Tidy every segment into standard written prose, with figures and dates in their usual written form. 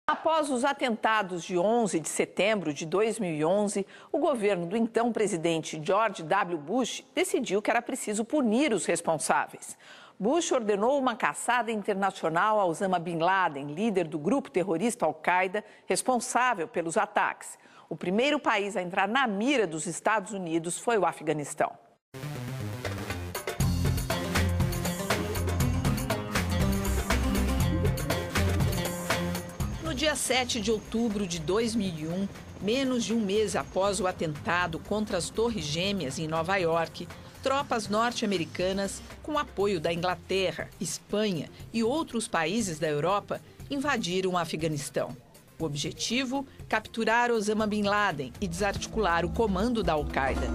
Após os atentados de 11 de setembro de 2011, o governo do então presidente George W. Bush decidiu que era preciso punir os responsáveis. Bush ordenou uma caçada internacional a Osama Bin Laden, líder do grupo terrorista Al-Qaeda, responsável pelos ataques. O primeiro país a entrar na mira dos Estados Unidos foi o Afeganistão. No dia 7 de outubro de 2001, menos de um mês após o atentado contra as Torres Gêmeas em Nova York, tropas norte-americanas, com apoio da Inglaterra, Espanha e outros países da Europa, invadiram o Afeganistão. O objetivo? Capturar Osama Bin Laden e desarticular o comando da Al-Qaeda.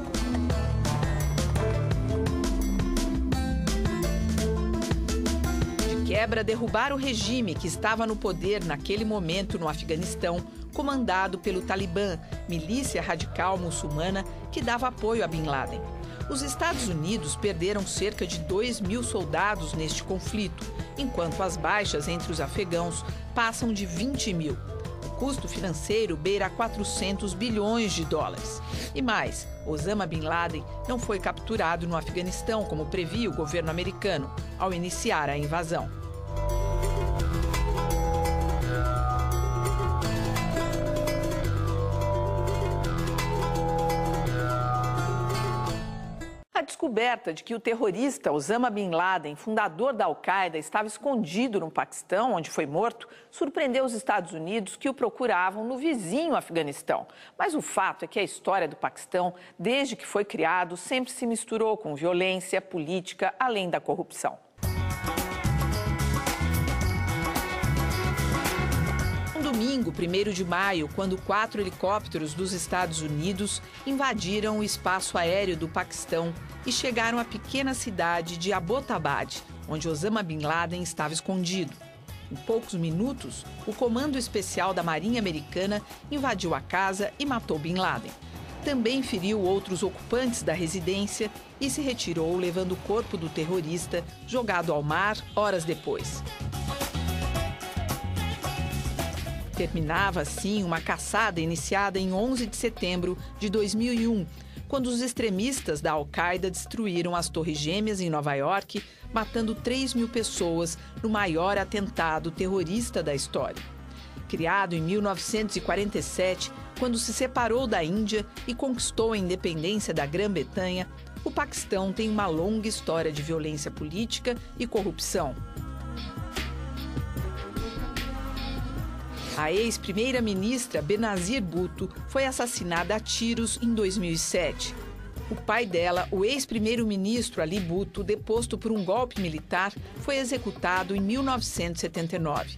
De quebra, derrubar o regime que estava no poder naquele momento no Afeganistão, comandado pelo Talibã, milícia radical muçulmana que dava apoio a Bin Laden. Os Estados Unidos perderam cerca de 2.000 soldados neste conflito, enquanto as baixas entre os afegãos passam de 20.000. O custo financeiro beira 400 bilhões de dólares. E mais, Osama Bin Laden não foi capturado no Afeganistão, como previa o governo americano, ao iniciar a invasão. A descoberta de que o terrorista Osama Bin Laden, fundador da Al-Qaeda, estava escondido no Paquistão, onde foi morto, surpreendeu os Estados Unidos, que o procuravam no vizinho Afeganistão. Mas o fato é que a história do Paquistão, desde que foi criado, sempre se misturou com violência, política, além da corrupção. Domingo, 1º de maio, quando 4 helicópteros dos Estados Unidos invadiram o espaço aéreo do Paquistão e chegaram à pequena cidade de Abbottabad, onde Osama Bin Laden estava escondido. Em poucos minutos, o Comando Especial da Marinha Americana invadiu a casa e matou Bin Laden. Também feriu outros ocupantes da residência e se retirou, levando o corpo do terrorista jogado ao mar horas depois. Terminava, assim, uma caçada iniciada em 11 de setembro de 2001, quando os extremistas da Al-Qaeda destruíram as Torres Gêmeas em Nova York, matando 3.000 pessoas no maior atentado terrorista da história. Criado em 1947, quando se separou da Índia e conquistou a independência da Grã-Bretanha, o Paquistão tem uma longa história de violência política e corrupção. A ex-primeira-ministra Benazir Bhutto foi assassinada a tiros em 2007. O pai dela, o ex-primeiro-ministro Ali Bhutto, deposto por um golpe militar, foi executado em 1979.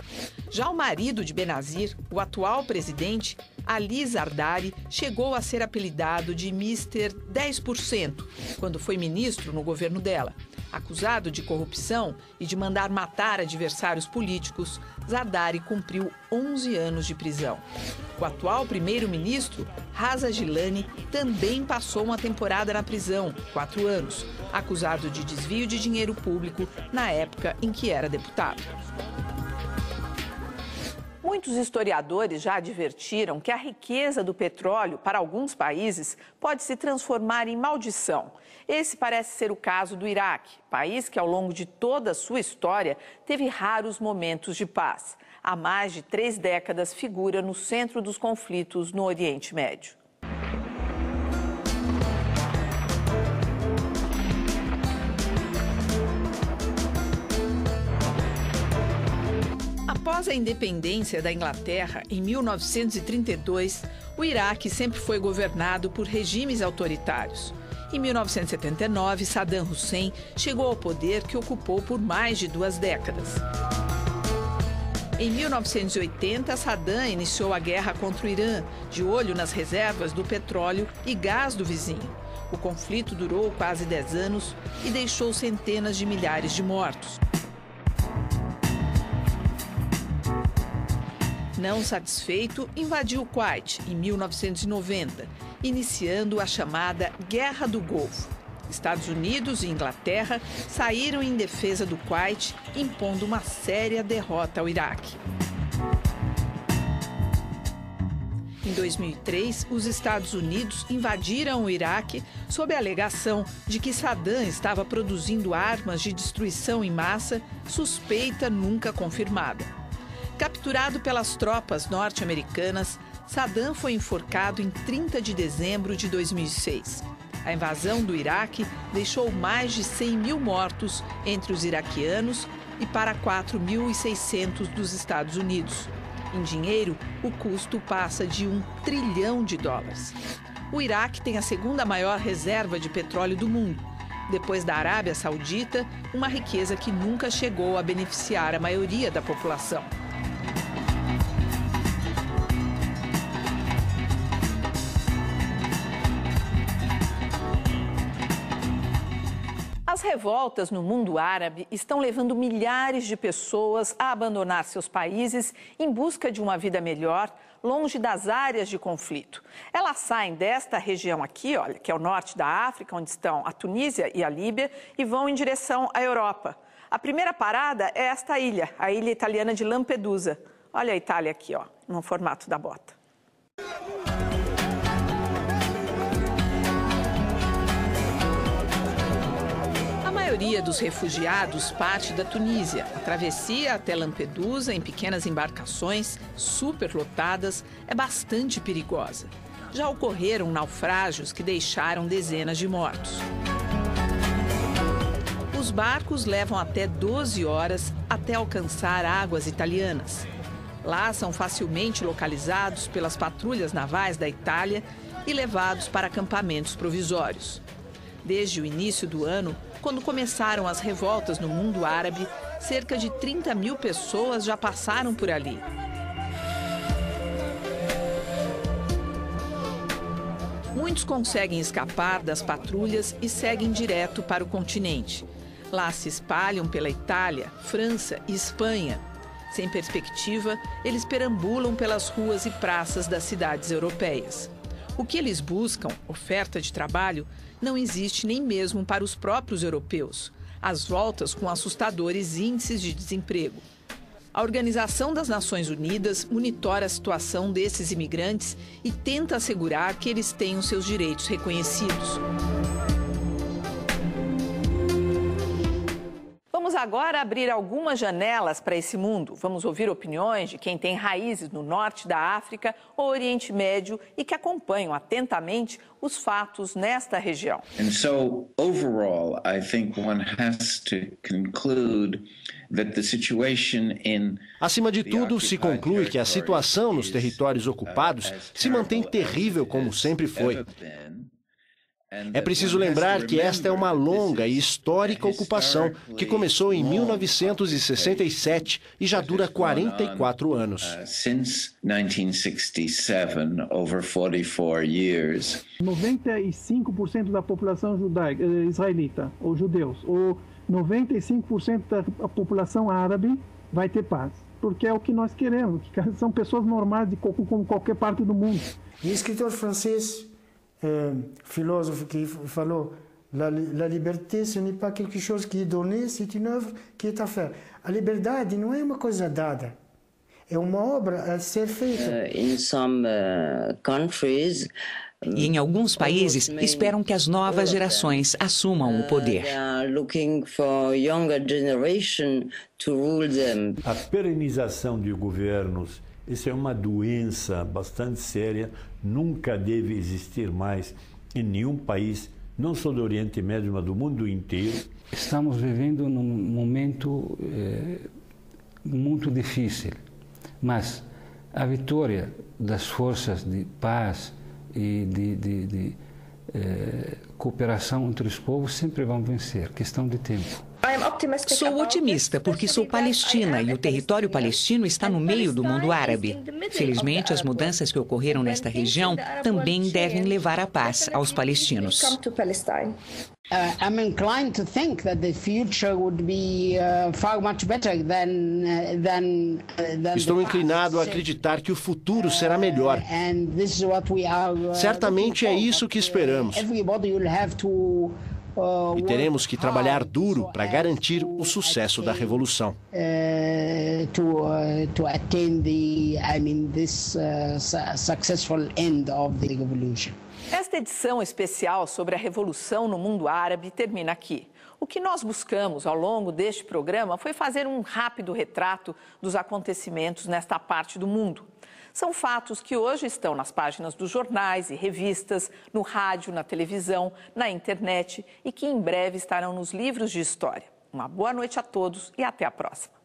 Já o marido de Benazir, o atual presidente, Ali Zardari, chegou a ser apelidado de Mr. 10%, quando foi ministro no governo dela. Acusado de corrupção e de mandar matar adversários políticos, Zardari cumpriu 11 anos de prisão. O atual primeiro-ministro, Reza Gilani, também passou uma temporada na prisão, 4 anos, acusado de desvio de dinheiro público na época em que era deputado. Muitos historiadores já advertiram que a riqueza do petróleo, para alguns países, pode se transformar em maldição. Esse parece ser o caso do Iraque, país que, ao longo de toda a sua história, teve raros momentos de paz. Há mais de 3 décadas, figura no centro dos conflitos no Oriente Médio. Após a independência da Inglaterra, em 1932, o Iraque sempre foi governado por regimes autoritários. Em 1979, Saddam Hussein chegou ao poder que ocupou por mais de 2 décadas. Em 1980, Saddam iniciou a guerra contra o Irã, de olho nas reservas do petróleo e gás do vizinho. O conflito durou quase 10 anos e deixou centenas de milhares de mortos. Não satisfeito, invadiu o Kuwait em 1990, iniciando a chamada Guerra do Golfo. Estados Unidos e Inglaterra saíram em defesa do Kuwait, impondo uma séria derrota ao Iraque. Em 2003, os Estados Unidos invadiram o Iraque sob a alegação de que Saddam estava produzindo armas de destruição em massa, suspeita nunca confirmada. Capturado pelas tropas norte-americanas, Saddam foi enforcado em 30 de dezembro de 2006. A invasão do Iraque deixou mais de 100 mil mortos entre os iraquianos e para 4.600 dos Estados Unidos. Em dinheiro, o custo passa de US$ 1 trilhão. O Iraque tem a segunda maior reserva de petróleo do mundo, depois da Arábia Saudita, uma riqueza que nunca chegou a beneficiar a maioria da população. As revoltas no mundo árabe estão levando milhares de pessoas a abandonar seus países em busca de uma vida melhor, longe das áreas de conflito. Elas saem desta região aqui, olha, que é o norte da África, onde estão a Tunísia e a Líbia, e vão em direção à Europa. A primeira parada é esta ilha, a ilha italiana de Lampedusa. Olha a Itália aqui, ó, no formato da bota. A maioria dos refugiados parte da Tunísia. A travessia até Lampedusa em pequenas embarcações superlotadas é bastante perigosa. Já ocorreram naufrágios que deixaram dezenas de mortos. Os barcos levam até 12 horas até alcançar águas italianas. Lá são facilmente localizados pelas patrulhas navais da Itália e levados para acampamentos provisórios. Desde o início do ano, quando começaram as revoltas no mundo árabe, cerca de 30 mil pessoas já passaram por ali. Muitos conseguem escapar das patrulhas e seguem direto para o continente. Lá se espalham pela Itália, França e Espanha. Sem perspectiva, eles perambulam pelas ruas e praças das cidades europeias. O que eles buscam, oferta de trabalho, não existe nem mesmo para os próprios europeus. As voltas com assustadores índices de desemprego. A Organização das Nações Unidas monitora a situação desses imigrantes e tenta assegurar que eles tenham seus direitos reconhecidos. Vamos agora abrir algumas janelas para esse mundo. Vamos ouvir opiniões de quem tem raízes no norte da África ou Oriente Médio e que acompanham atentamente os fatos nesta região. And so, overall, I think one has to conclude that the situation in Acima de tudo, se conclui que a situação nos territórios ocupados se mantém terrível como sempre foi. É preciso lembrar que esta é uma longa e histórica ocupação que começou em 1967 e já dura 44 anos. Since 1967, over 44 years. 95% da população judaica, israelita, ou judeus, ou 95% da população árabe vai ter paz. Porque é o que nós queremos, que são pessoas normais como qualquer parte do mundo. E escritor francês, filósofo que falou, la liberté ce n'est pas quelque chose qui est donné, c'est une œuvre qui est à faire. A liberdade não é uma coisa dada, é uma obra a ser feita. In some countries, e em alguns países esperam que as novas gerações assumam o poder. A perenização de governos, isso é uma doença bastante séria, nunca deve existir mais em nenhum país, não só do Oriente Médio, mas do mundo inteiro. Estamos vivendo num momento muito difícil, mas a vitória das forças de paz e de cooperação entre os povos sempre vão vencer, questão de tempo. Sou otimista porque sou palestina e o território palestino está no meio do mundo árabe. Felizmente, as mudanças que ocorreram nesta região também devem levar a paz aos palestinos. I'm inclined to think that the future would be far much better than Estou inclinado a acreditar que o futuro será melhor. Certamente é isso que esperamos. E teremos que trabalhar duro para garantir o sucesso da revolução. To attain this successful end of the revolution. Esta edição especial sobre a revolução no mundo árabe termina aqui. O que nós buscamos ao longo deste programa foi fazer um rápido retrato dos acontecimentos nesta parte do mundo. São fatos que hoje estão nas páginas dos jornais e revistas, no rádio, na televisão, na internet e que em breve estarão nos livros de história. Uma boa noite a todos e até a próxima.